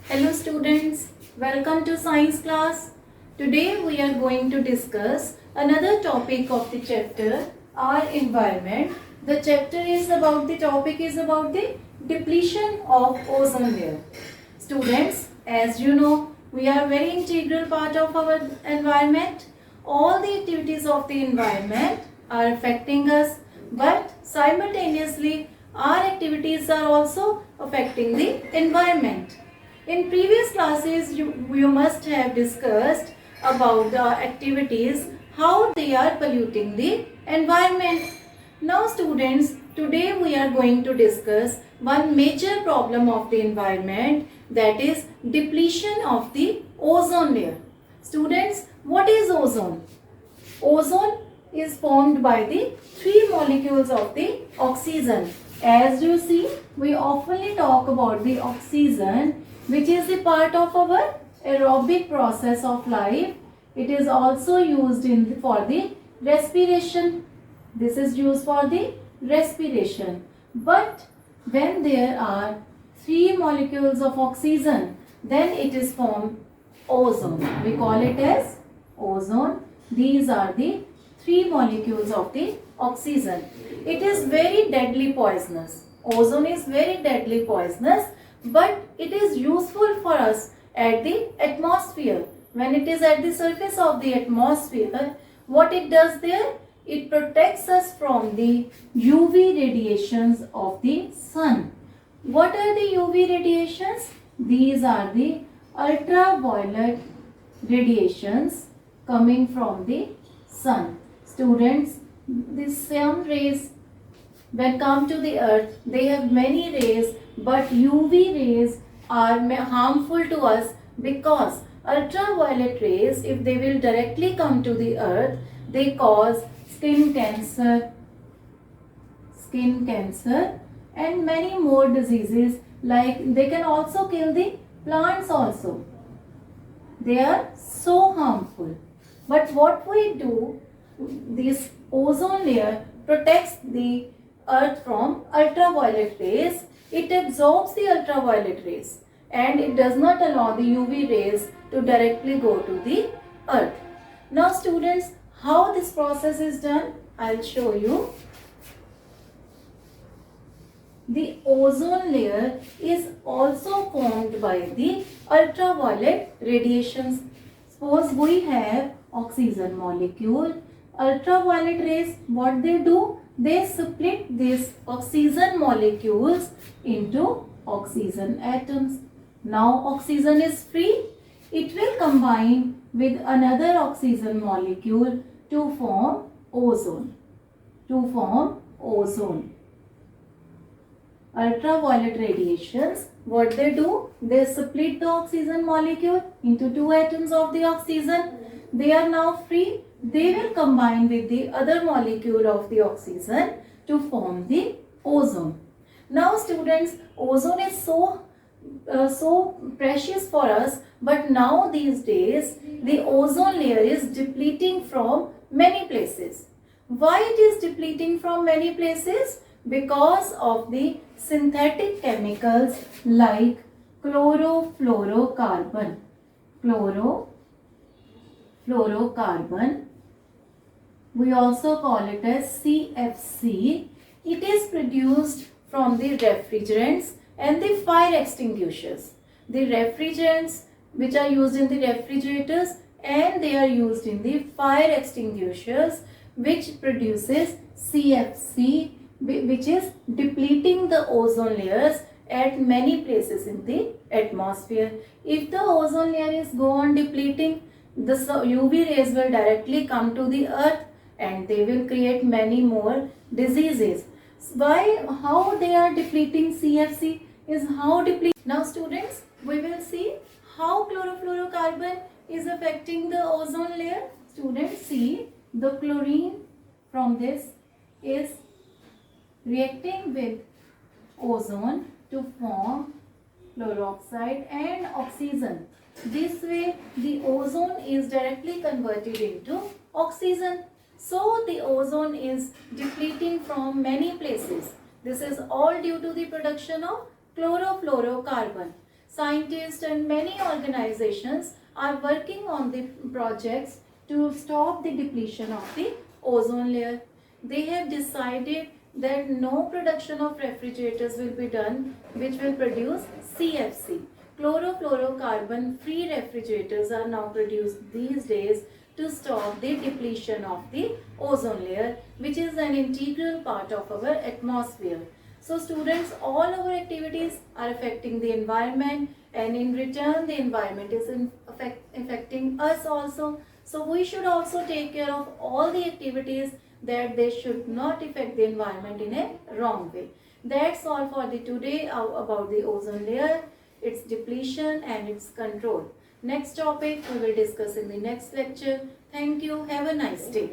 Hello students, welcome to science class. Today we are going to discuss another topic of the chapter, our environment. The topic is about the depletion of ozone layer. Students, as you know, we are very integral part of our environment. All the activities of the environment are affecting us, but simultaneously our activities are also affecting the environment. In previous classes, you must have discussed about the activities, how they are polluting the environment. Now students, today we are going to discuss one major problem of the environment, that is depletion of the ozone layer. Students, what is ozone? Ozone is formed by the three molecules of the oxygen. As you see, we often talk about the oxygen, which is a part of our aerobic process of life. It is also used for the respiration. This is used for the respiration. But when there are three molecules of oxygen, then it is formed ozone. We call it as ozone. These are the three molecules of the oxygen. It is very deadly poisonous. Ozone is very deadly poisonous, but it is useful for us at the atmosphere. When it is at the surface of the atmosphere, what it does there? It protects us from the UV radiations of the sun. What are the UV radiations? These are the ultraviolet radiations coming from the sun. Students, the sun rays, when come to the earth, they have many rays, but UV rays are harmful to us because ultraviolet rays, if they will directly come to the earth, they cause skin cancer and many more diseases, like they can also kill the plants also. They are so harmful. But what we do, this ozone layer protects the earth from ultraviolet rays. It absorbs the ultraviolet rays and it does not allow the UV rays to directly go to the earth. Now students, how this process is done, I'll show you. The ozone layer is also formed by the ultraviolet radiations. Suppose we have oxygen molecule. Ultraviolet rays, what they do? They split these oxygen molecules into oxygen atoms. Now oxygen is free. It will combine with another oxygen molecule to form ozone. Ultraviolet radiations, what they do? They split the oxygen molecule into two atoms of the oxygen. They are now free. They will combine with the other molecule of the oxygen to form the ozone. Now students, ozone is so precious for us, but now these days the ozone layer is depleting from many places. Why it is depleting from many places? Because of the synthetic chemicals like chlorofluorocarbon. We also call it as CFC. It is produced from the refrigerants and the fire extinguishers. The refrigerants which are used in the refrigerators and they are used in the fire extinguishers, which produces CFC, which is depleting the ozone layers at many places in the atmosphere. If the ozone layer is go on depleting, the UV rays will directly come to the earth and they will create many more diseases. How they are depleting CFC is how deplete. Now students, we will see how chlorofluorocarbon is affecting the ozone layer. Students, see, the chlorine from this is reacting with ozone to form chloroxide and oxygen. This way the ozone is directly converted into oxygen. So the ozone is depleting from many places. This is all due to the production of chlorofluorocarbon. scientists and many organizations are working on the projects to stop the depletion of the ozone layer. They have decided that no production of refrigerators will be done which will produce CFC. Chlorofluorocarbon free refrigerators are now produced these days to stop the depletion of the ozone layer, which is an integral part of our atmosphere. So students, all our activities are affecting the environment, and in return the environment is affecting us also. So we should also take care of all the activities that they should not affect the environment in a wrong way. That's all for the today about the ozone layer, its depletion and its control. Next topic we will discuss in the next lecture. Thank you. Have a nice day.